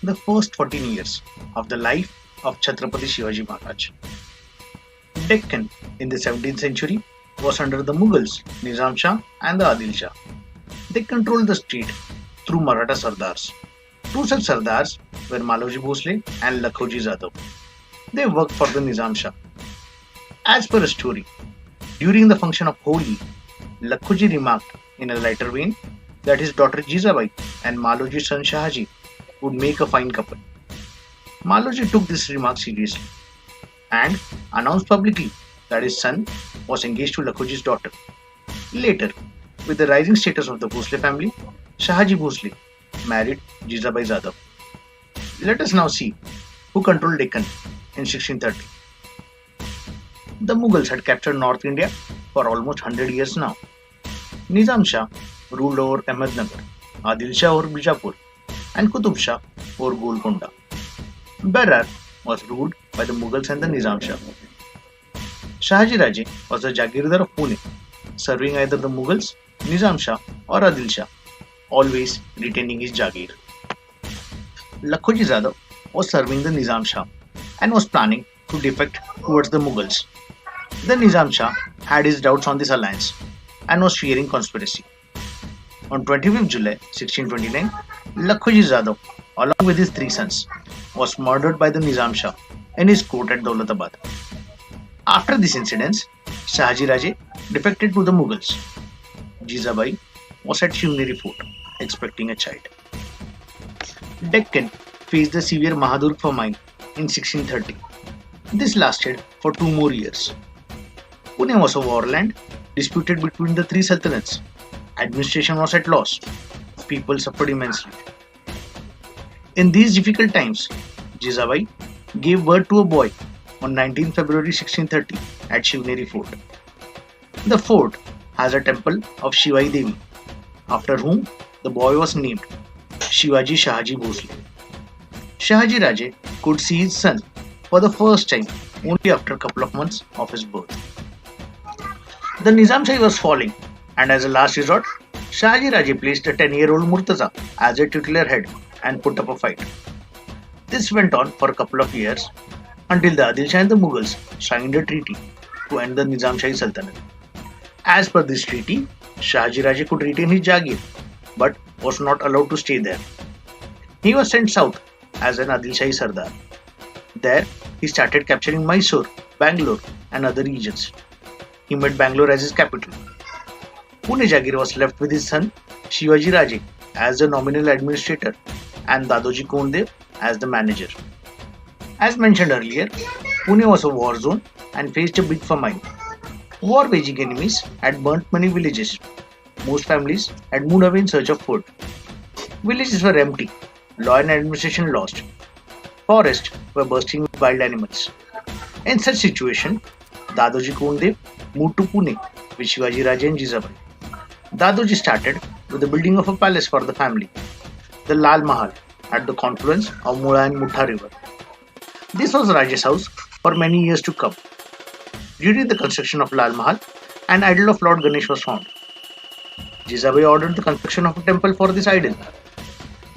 the first 14 years of the life of Chhatrapati Shivaji Maharaj. Deccan in the 17th century was under the Mughals, Nizam Shah and the Adil Shah. They controlled the state through Maratha Sardars. Two such Sardars were Maloji Bhosle and Lakhoji Jadhav. They worked for the Nizam Shah. As per a story, during the function of Holi, Lakhoji remarked in a lighter vein that his daughter Jizabai and Maloji's son Shahaji would make a fine couple. Maloji took this remark seriously and announced publicly that his son was engaged to Lakhoji's daughter. Later, with the rising status of the Bhosle family, Shahaji Bhosle married Jizabai Jadhav. Let us now see who controlled Deccan in 1630. The Mughals had captured North India for almost 100 years now. Nizam Shah ruled over Ahmednagar, Adil Shah over Bijapur, and Qutub Shah over Golconda. Berar was ruled by the Mughals and the Nizam Shah. Shahaji Raje was the Jagirdar of Pune, serving either the Mughals, Nizam Shah or Adil Shah, always retaining his Jagir. Lakhoji Jadhav was serving the Nizam Shah and was planning to defect towards the Mughals. The Nizam Shah had his doubts on this alliance and was fearing conspiracy. On 25th July 1629, Lakhoji Jadhav, along with his three sons, was murdered by the Nizam Shah in his court at Daulatabad. After these incidents, Shahaji Raje defected to the Mughals. Jizabai was at Shivneri Fort, expecting a child. Deccan faced the severe Mahadurg famine in 1630. This lasted for 2 more years. Pune was a warland disputed between the three sultanates. Administration was at loss. People suffered immensely. In these difficult times, Jizabai gave birth to a boy on 19 February 1630 at Shivneri Fort. The fort has a temple of Shivai Devi, after whom the boy was named Shivaji Shahaji Bhosle. Shahaji Raje could see his son for the first time only after a couple of months of his birth. The Nizam Shahi was falling, and as a last resort, Shahaji Raje placed a 10-year-old Murtaza as a titular head and put up a fight. This went on for a couple of years until the Adil Shah and the Mughals signed a treaty to end the Nizam Shahi Sultanate. As per this treaty, Shahaji Raje could retain his Jagir but was not allowed to stay there. He was sent south as an Adil Shahi Sardar. There, he started capturing Mysore, Bangalore, and other regions. He made Bangalore as his capital. Pune Jagir was left with his son Shivaji Raje as the nominal administrator and Dadoji Kondev as the manager. As mentioned earlier, Pune was a war zone and faced a big famine. War-waging enemies had burnt many villages. Most families had moved away in search of food. Villages were empty, law and administration lost. Forests were bursting with wild animals. In such situation, Dadoji Kondev moved to Pune with Shivaji Raje and Jizabai. Dadoji started with the building of a palace for the family, the Lal Mahal, at the confluence of Mula and Mutha river. This was Raje's house for many years to come. During the construction of Lal Mahal, an idol of Lord Ganesh was found. Jizabai ordered the construction of a temple for this idol,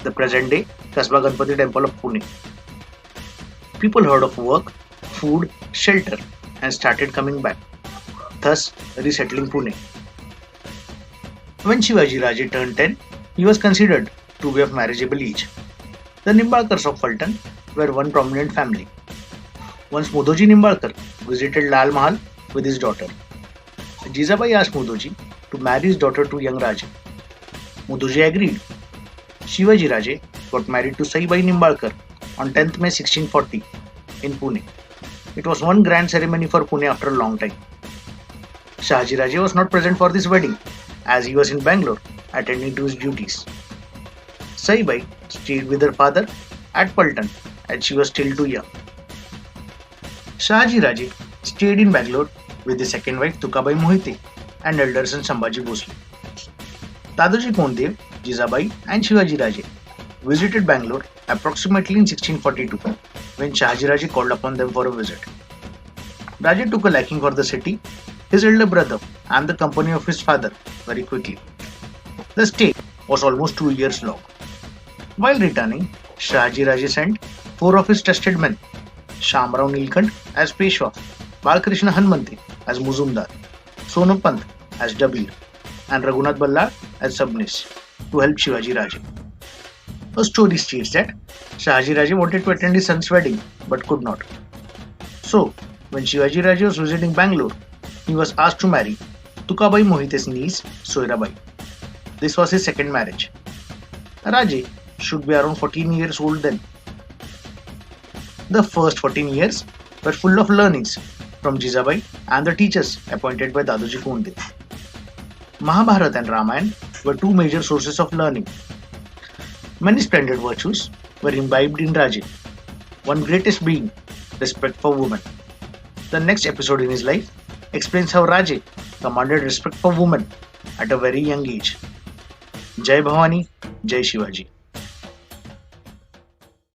the present-day Kasba Ganpati temple of Pune. People heard of work, food, shelter, and started coming back, thus resettling Pune. When Shivaji Raje turned 10, he was considered to be of marriageable age. The Nimbalkars of Fulton were one prominent family. Once Mudhoji Nimbalkar visited Lal Mahal with his daughter. Jizabai asked Mudhoji to marry his daughter to young Raje. Mudhoji agreed. Shivaji Raje got married to Saibai Nimbalkar on 10th May 1640 in Pune. It was one grand ceremony for Pune after a long time. Shahaji Raje was not present for this wedding as he was in Bangalore attending to his duties. Saibai stayed with her father at Paltan as she was still too young. Shahaji Raje stayed in Bangalore with his second wife Tukabai Mohite and elder son Sambhaji Bhosle. Dadoji Kondev, Jizabai and Shivaji Raje visited Bangalore approximately in 1642 when Shahaji Raje called upon them for a visit. Raje took a liking for the city, his elder brother and the company of his father very quickly. The stay was almost 2 years long. While returning, Shahaji Raje sent four of his trusted men, Shamrao Nilkant as Peshwa, Balkrishna Hanmanthi as Muzumdar, Sonam Pant as Dabir, and Raghunath Ballad as Sabnis to help Shivaji Raje. A story states that Shahaji Raje wanted to attend his son's wedding but could not. So, when Shivaji Raje was visiting Bangalore, he was asked to marry Tukabai Mohite's niece Soirabai. This was his second marriage. Raje should be around 14 years old then. The first 14 years were full of learnings from Jizabai and the teachers appointed by Dadoji Phunde. Mahabharata and Ramayana were two major sources of learning. Many splendid virtues were imbibed in Raje, one greatest being respect for women. The next episode in his life explains how Raje commanded respect for women at a very young age. Jai Bhavani, Jai Shivaji.